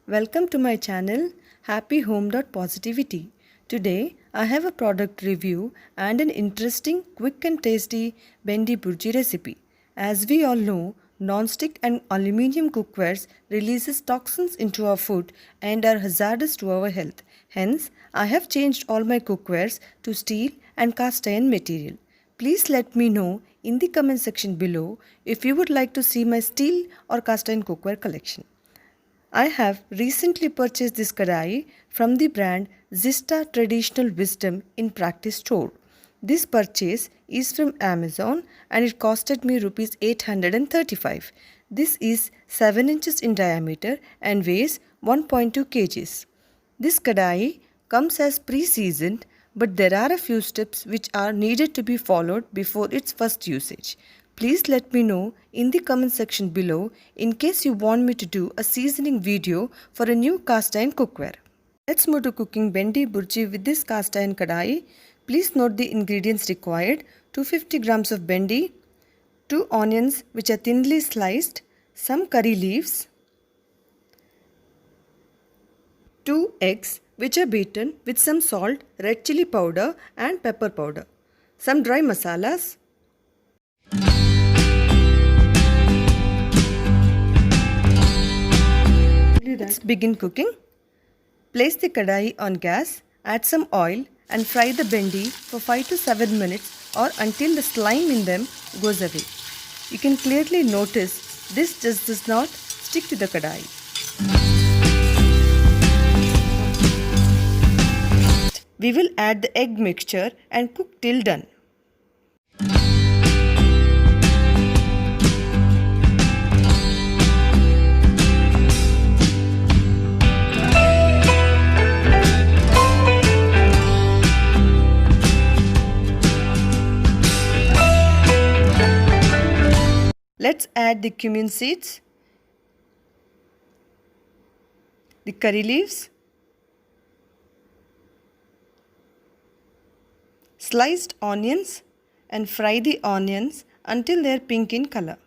Welcome to my channel HappyHome.Positivity. Today I have a product review and an interesting, quick and tasty Bendi burji recipe. As we all know, non-stick and aluminium cookwares releases toxins into our food and are hazardous to our health. Hence, I have changed all my cookwares to steel and cast iron material. Please let me know in the comment section below if you would like to see my steel or cast iron cookware collection. I have recently purchased this Kadai from the brand Zishta Traditional Wisdom in Practice store. This purchase is from Amazon and it costed me Rs 835. This is 7 inches in diameter and weighs 1.2 kgs. This Kadai comes as pre-seasoned, but there are a few steps which are needed to be followed before its first usage. Please let me know in the comment section below in case you want me to do a seasoning video for a new cast iron cookware. Let's move to cooking Bendi burji with this cast iron kadai. Please note the ingredients required: 250 grams of Bendi, 2 onions which are thinly sliced, some curry leaves, 2 eggs which are beaten with some salt, red chili powder and pepper powder, some dry masalas. Let's begin cooking. Place the kadai on gas, add some oil and fry the bendi for 5 to 7 minutes or until the slime in them goes away. You can clearly notice this just does not stick to the kadai. We will add the egg mixture and cook till done. Let's add the cumin seeds, the curry leaves, sliced onions and fry the onions until they are pink in color.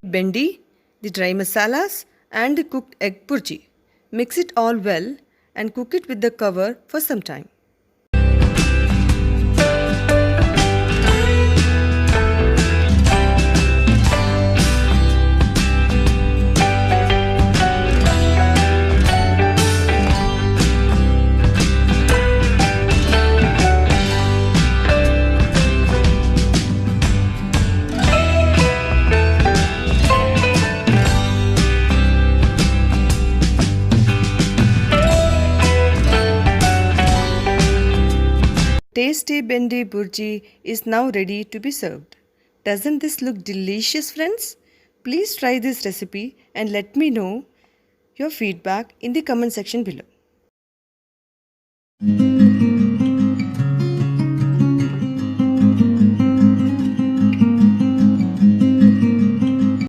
Bendi, the dry masalas and the cooked egg burji. Mix it all well and cook it with the cover for some time. Tasty Bendi burji is now ready to be served. Doesn't this look delicious, friends? Please try this recipe and let me know your feedback in the comment section below.